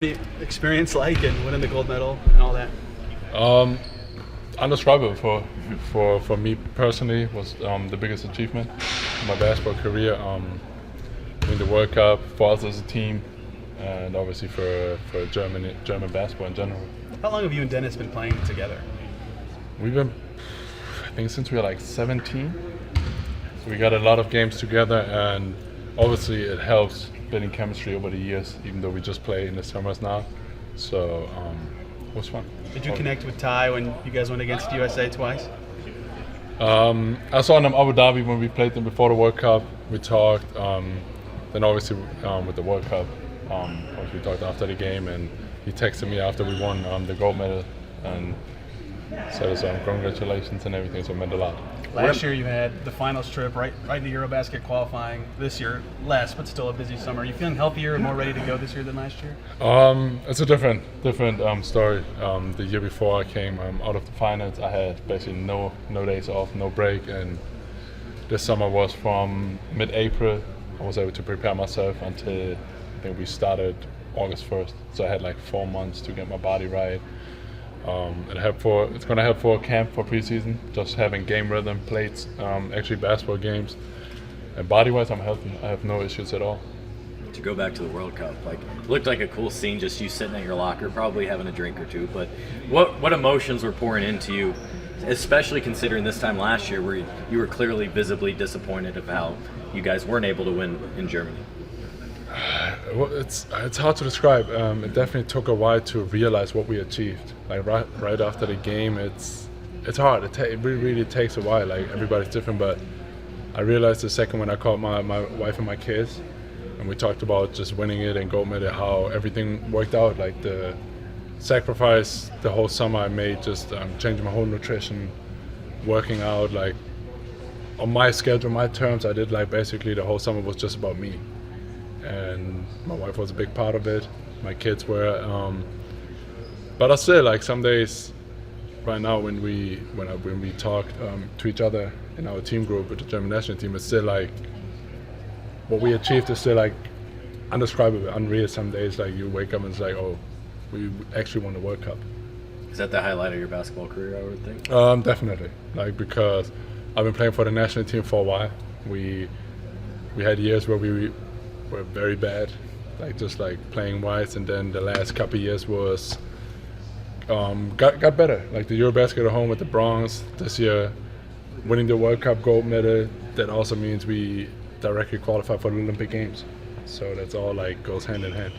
The experience like and winning the gold medal and all that? Um, Undescribable for me personally was the biggest achievement in my basketball career. Winning the World Cup for us as a team, and obviously for German basketball in general. How long have you and Dennis been playing together? We've been, I think, since we were like 17. So we got a lot of games together, and obviously it helps building chemistry over the years, even though we just play in the summers now. So it was fun. Did you connect with Ty when you guys went against USA twice? I saw him in Abu Dhabi when we played them before the World Cup. We talked. Then obviously with the World Cup, we talked after the game, and he texted me after we won the gold medal and said us congratulations and everything. So it meant a lot. Last year you had the finals trip right into Eurobasket qualifying. This year less, but still a busy summer. Are you feeling healthier and more ready to go this year than last year? It's a different story. The year before I came out of the finals, I had basically no days off, no break, and this summer was from mid-April. I was able to prepare myself until I think we started August 1st. So I had like 4 months to get my body right. It's going to help for camp for preseason, just having game rhythm, plates, actually basketball games. And body-wise, I'm healthy. I have no issues at all. To go back to the World Cup, it looked like a cool scene, just you sitting at your locker, probably having a drink or two. But what emotions were pouring into you, especially considering this time last year where you were clearly visibly disappointed of how you guys weren't able to win in Germany? Well, it's hard to describe. It definitely took a while to realize what we achieved. Like right after the game, it's hard. It really takes a while. Like everybody's different, but I realized the second when I called my wife and my kids, and we talked about just winning it and gold medal, how everything worked out. Like the sacrifice the whole summer I made, just changing my whole nutrition, working out, like on my schedule, my terms. I did like basically the whole summer was just about me. And my wife was a big part of it. My kids were, but I still like some days. Right now, when we talk to each other in our team group with the German national team, it's still like what we achieved is still like undescribable, unreal. Some days, like you wake up and it's like, oh, we actually won the World Cup. Is that the highlight of your basketball career? I would think. Definitely, like because I've been playing for the national team for a while. We had years where we were very bad, like just like playing wise, and then the last couple of years was got better. Like the Eurobasket at home with the Bronze this year, winning the World Cup gold medal. That also means we directly qualify for the Olympic Games. So that's all like goes hand in hand.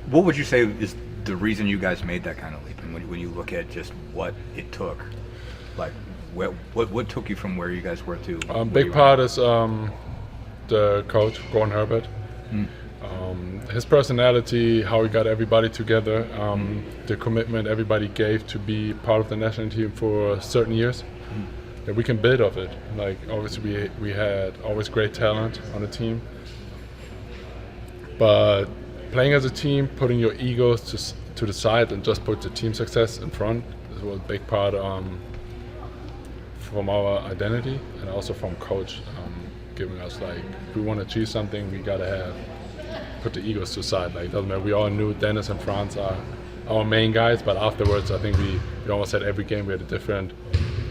What would you say is the reason you guys made that kind of leap? And when you look at just what it took, like what took you from where you guys were to? Big part is the coach, Gordon Herbert. His personality, how he got everybody together, the commitment everybody gave to be part of the national team for certain years. That we can build off it. Like obviously we had always great talent on the team, but playing as a team, putting your egos to the side and just put the team success in front, this was a big part from our identity, and also from coach. Giving us like, if we want to achieve something, we gotta put the egos to the side. Like, doesn't matter. We all knew Dennis and Franz are our main guys, but afterwards, I think we almost had every game we had a different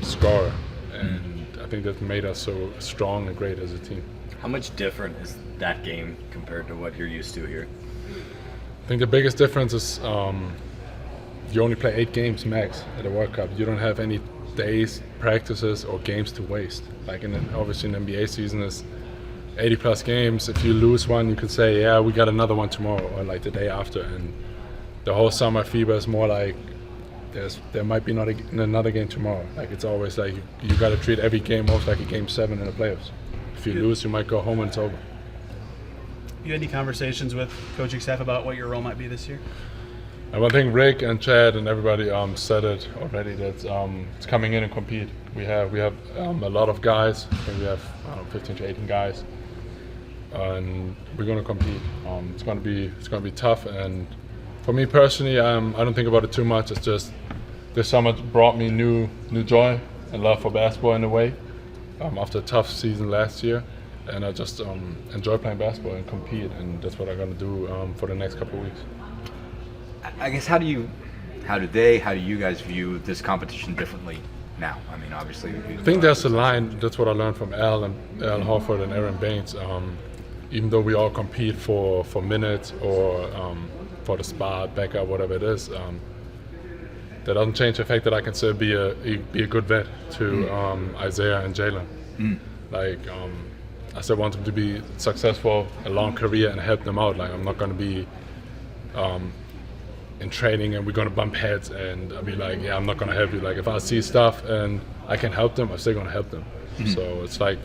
scorer, and I think that made us so strong and great as a team. How much different is that game compared to what you're used to here? I think the biggest difference is you only play 8 games max at a World Cup. You don't have any days, practices, or games to waste. Like obviously an NBA season is 80 plus games. If you lose one, you could say, yeah, we got another one tomorrow, or like the day after. And the whole summer FIBA is more like there might be not another game tomorrow. Like it's always like you got to treat every game almost like a game 7 in the playoffs. If you lose, you might go home and it's over. You had any conversations with coaching staff about what your role might be this year? And I think Rick and Chad and everybody said it already that it's coming in and compete. We have a lot of guys. I think we have 15 to 18 guys, and we're going to compete. It's going to be tough. And for me personally, I don't think about it too much. It's just this summer brought me new joy and love for basketball in a way. After a tough season last year, and I just enjoy playing basketball and compete, and that's what I'm going to do for the next couple of weeks. I guess how do you guys view this competition differently now? I mean, obviously. I think there's a line. That's what I learned from Al Horford and Aaron Baines. Even though we all compete for minutes or for the spot, backup, whatever it is, that doesn't change the fact that I can still be a good vet to Isaiah and Jalen. Like I still want them to be successful, a long career, and help them out. Like I'm not going to be in training and we're going to bump heads and I'll be like, yeah, I'm not going to help you. Like if I see stuff and I can help them, I'm still going to help them. So it's like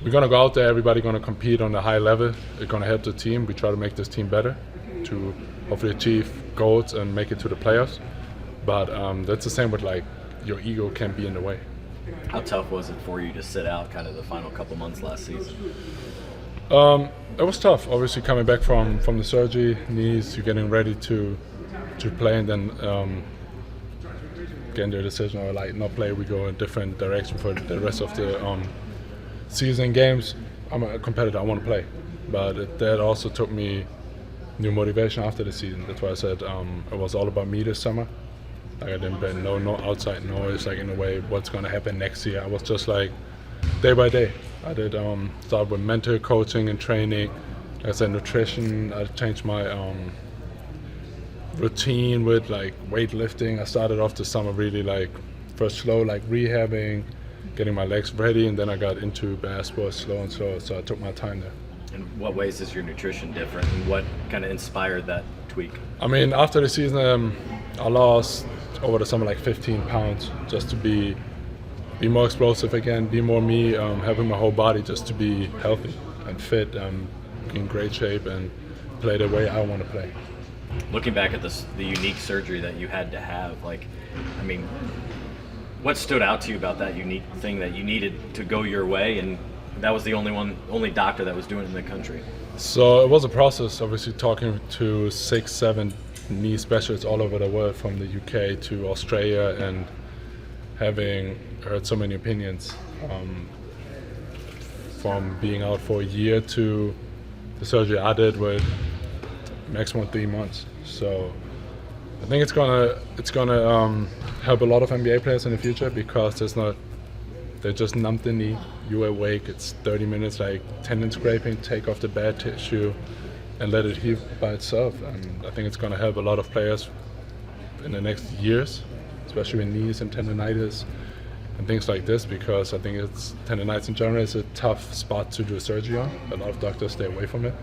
we're going to go out there, everybody going to compete on a high level. It's going to help the team. We try to make this team better to hopefully achieve goals and make it to the playoffs. But that's the same with like your ego can be in the way. How tough was it for you to sit out kind of the final couple months last season? It was tough. Obviously, coming back from the surgery, knees, you're getting ready to play, and then getting the decision or like not play. We go in a different direction for the rest of the season games. I'm a competitor. I want to play, but that also took me new motivation after the season. That's why I said it was all about me this summer. Like I didn't bet no outside noise, like in a way what's gonna happen next year. I was just like day by day. I did start with mental coaching and training. Like I said, nutrition. I changed my routine with like weightlifting. I started off the summer really like first slow, like rehabbing, getting my legs ready, and then I got into basketball slow and slow. So I took my time there. In what ways is your nutrition different, and what kind of inspired that tweak? I mean, after the season, I lost over the summer like 15 pounds just to be more explosive again, be more me, having my whole body just to be healthy and fit, in great shape, and play the way I want to play. Looking back at the unique surgery that you had to have, like, I mean, what stood out to you about that unique thing that you needed to go your way, and that was the only doctor that was doing it in the country? So it was a process, obviously talking to 6-7 knee specialists all over the world, from the UK to Australia, and having heard so many opinions, from being out for a year to the surgery I did with maximum 3 months. So I think it's gonna help a lot of NBA players in the future, because they just numb the knee, you awake, it's 30 minutes like tendon scraping, take off the bad tissue and let it heal by itself. And I think it's going to help a lot of players in the next years, especially with knees and tendonitis and things like this, because I think tendonitis in general is a tough spot to do surgery on. A lot of doctors stay away from it.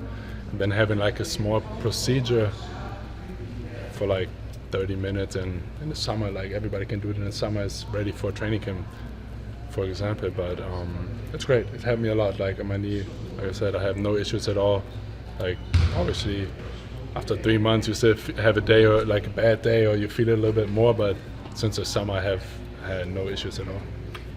And then having like a small procedure for like 30 minutes, and in the summer, like everybody can do it in the summer, is ready for training camp, for example. But it's great. It helped me a lot. Like on my knee, like I said, I have no issues at all. Like obviously after 3 months you still have a day or like a bad day, or you feel it a little bit more, but since the summer I have had no issues at all.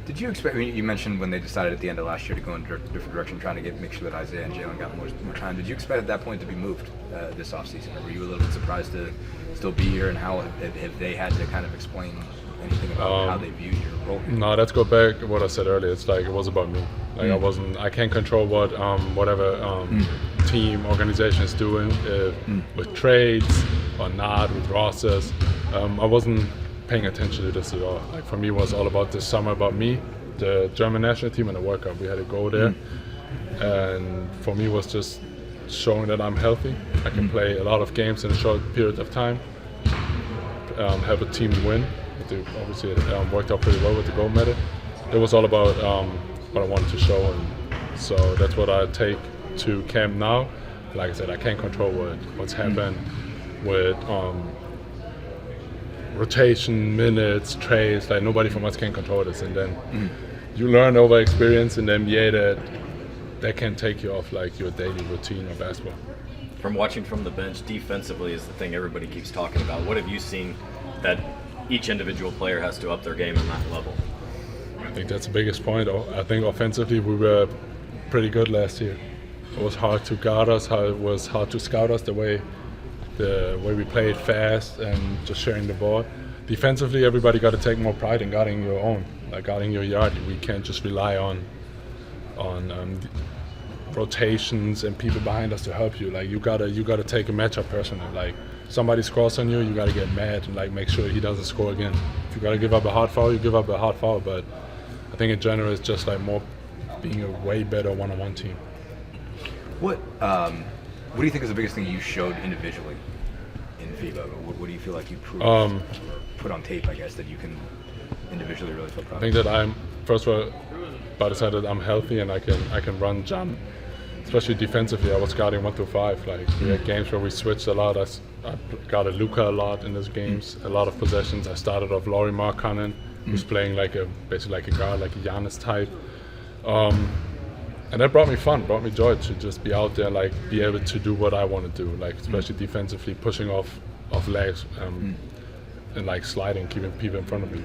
Did you expect, you mentioned when they decided at the end of last year to go in a different direction, trying to make sure that Isaiah and Jalen got more time, did you expect at that point to be moved this offseason, or were you a little bit surprised to still be here, and how have they had to kind of explain anything about how they viewed your role? No, let's go back to what I said earlier. It's like it was about me. Like I can't control what whatever team organization is doing with trades or not, with rosters. I wasn't paying attention to this at all. Like for me, it was all about this summer, about me, the German national team, and the World Cup. We had to go there, and for me, it was just showing that I'm healthy. I can play a lot of games in a short period of time, help a team win. Obviously, it worked out pretty well with the gold medal. It was all about what I wanted to show, and so that's what I take to camp now. Like I said, I can't control what's happened with rotation, minutes, trades. Like nobody from us can control this, and then you learn over experience in the NBA that can take you off like your daily routine of basketball. From watching from the bench, defensively is the thing everybody keeps talking about. What have you seen that each individual player has to up their game on that level? I think that's the biggest point. I think offensively we were pretty good last year. It was hard to guard us, it was hard to scout us, the way we played fast and just sharing the ball. Defensively, everybody got to take more pride in guarding your own, like guarding your yard. We can't just rely on rotations and people behind us to help you. Like you gotta take a matchup personally. Like somebody scores on you, you got to get mad and like make sure he doesn't score again. If you got to give up a hard foul, you give up a hard foul. But I think in general, it's just like more being a way better one-on-one team. What do you think is the biggest thing you showed individually in FIBA? What do you feel like you proved, put on tape, I guess, that you can individually really feel proud I think that I'm, first of all, by the side that I'm healthy and I can run jump, especially defensively. I was guarding 1 through 5. Like we had games where we switched a lot. I guarded Luka a lot in those games. A lot of possessions. I started off Lauri Markkanen, who's playing basically like a guard, like a Giannis type. And that brought me fun, brought me joy to just be out there, like be able to do what I want to do, like especially defensively, pushing off legs and like sliding, keeping people in front of me.